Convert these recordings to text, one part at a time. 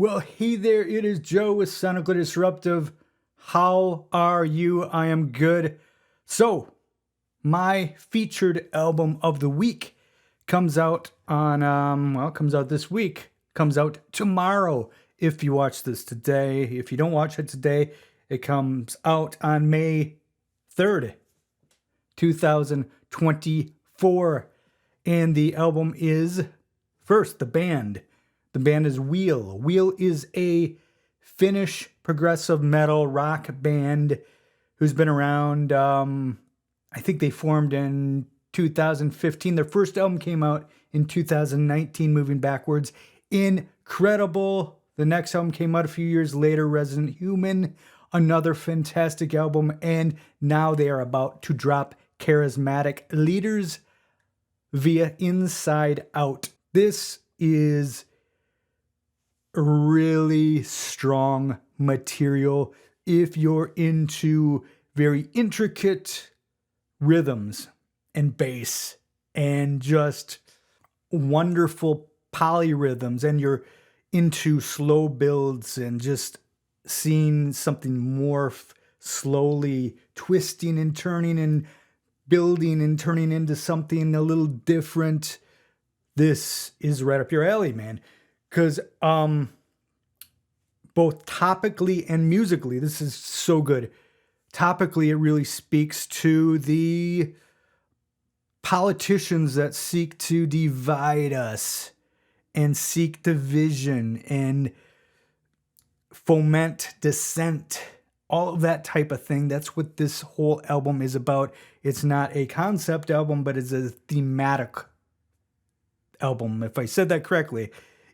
Well, hey there, it is Joe with Sonically Disruptive. How are you? I am good. So, my featured album of the week comes out comes out this week. Comes out tomorrow if you watch this today. If you don't watch it today, it comes out on May 3rd, 2024. And the album is, first, the band. The band is Wheel. Wheel is a Finnish progressive metal rock band who's been around. I think they formed in 2015. Their first album came out in 2019, moving backwards. Incredible. The next album came out a few years later, Resident Human, another fantastic album. And now they are about to drop Charismatic, Leaders via Inside Out. This is really strong material if you're into very intricate rhythms and bass and just wonderful polyrhythms, and you're into slow builds and just seeing something morph slowly, twisting and turning and building and turning into something a little different. This is right up your alley, man. Because both topically and musically, this is so good. Topically, it really speaks to the politicians that seek to divide us and seek division and foment dissent, all of that type of thing. That's what this whole album is about. It's not a concept album, but it's a thematic album, if I said that correctly.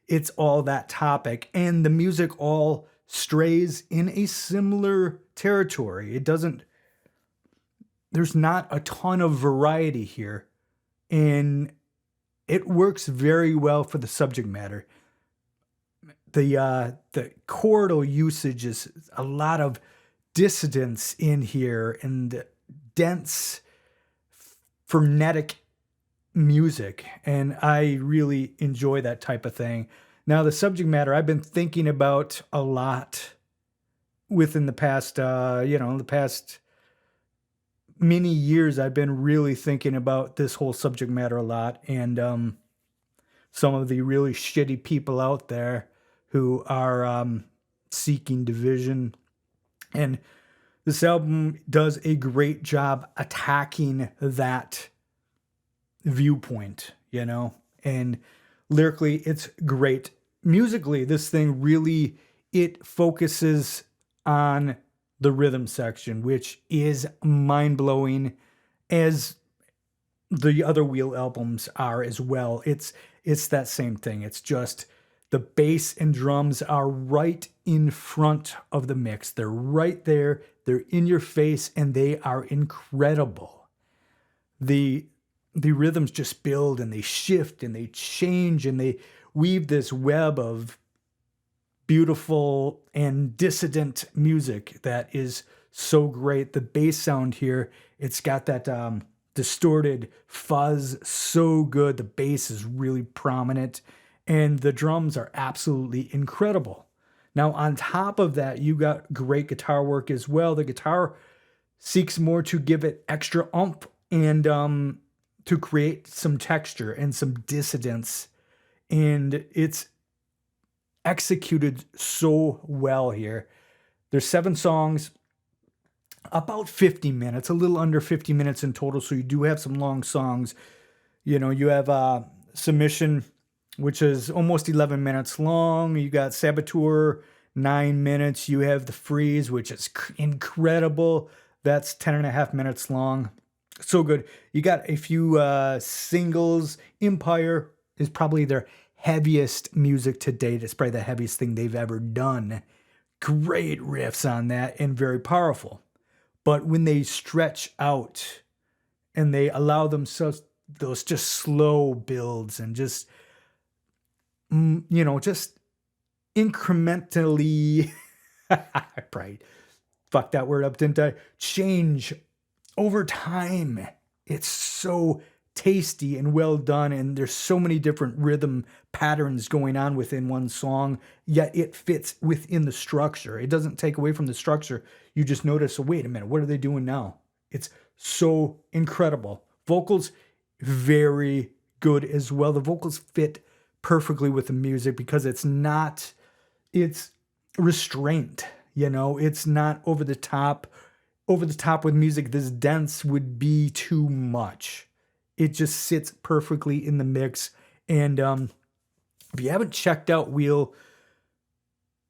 It's all that topic, and the music all strays in a similar territory. There's not a ton of variety here, and it works very well for the subject matter. The chordal usage is a lot of dissonance in here and dense, frenetic music, and I really enjoy that type of thing. Now, the subject matter I've been thinking about a lot within the past, the past many years. I've been really thinking about this whole subject matter a lot, and some of the really shitty people out there who are seeking division. And this album does a great job attacking that viewpoint, and lyrically it's great. Musically, this thing really, it focuses on the rhythm section, which is mind-blowing, as the other Wheel albums are as well. It's that same thing. It's just the bass and drums are right in front of the mix. They're right there. They're in your face, and they are incredible. The rhythms just build and they shift and they change and they weave this web of beautiful and dissident music that is so great. The bass sound here, it's got that distorted fuzz, so good. The bass is really prominent, and the drums are absolutely incredible. Now, on top of that, you got great guitar work as well. The guitar seeks more to give it extra oomph and to create some texture and some dissidence. And it's executed so well here. There's 7 songs, about 50 minutes, a little under 50 minutes in total. So you do have some long songs. You have Submission, which is almost 11 minutes long. You got Saboteur, 9 minutes. You have The Freeze, which is incredible. That's 10.5 minutes long. So good. You got a few singles. Empire is probably their heaviest music to date. It's probably the heaviest thing they've ever done. Great riffs on that and very powerful. But when they stretch out and they allow themselves those just slow builds and just, just incrementally, I probably fucked that word up, didn't I? Change over time. It's so tasty and well done, and there's so many different rhythm patterns going on within one song, yet it fits within the structure. It doesn't take away from the structure. You just notice, oh, wait a minute, what are they doing now? It's so incredible. Vocals, very good as well. The vocals fit perfectly with the music because it's restraint, it's not over the top. Over the top with music this dense would be too much. It just sits perfectly in the mix. And if you haven't checked out Wheel,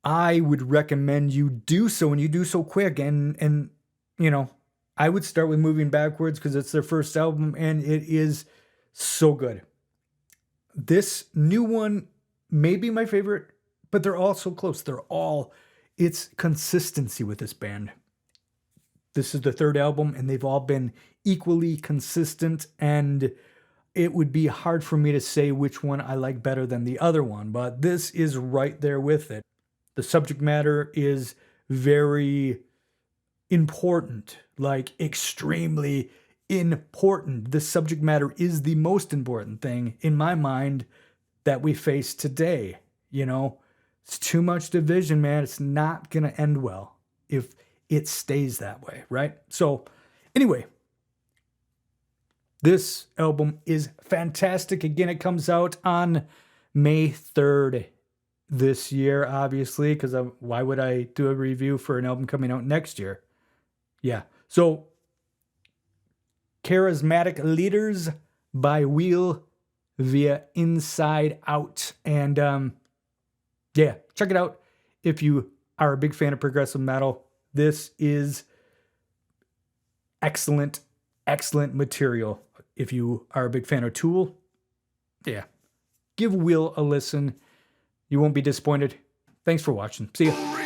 I would recommend you do so, and you do so quick. And I would start with Moving Backwards because it's their first album and it is so good. This new one may be my favorite, but they're all so close. It's consistency with this band. This is the third album, and they've all been equally consistent, and it would be hard for me to say which one I like better than the other one, but this is right there with it. The subject matter is very important, like extremely important. The subject matter is the most important thing, in my mind, that we face today. It's too much division, man. It's not going to end well if it stays that way, right? So anyway, this album is fantastic. Again, it comes out on May 3rd this year, obviously, because why would I do a review for an album coming out next year? Yeah. So Charismatic Leaders by Wheel via Inside Out. And check it out if you are a big fan of progressive metal. This is excellent material. If you are a big fan of Tool, give Wheel a listen. You won't be disappointed. Thanks for watching. See ya.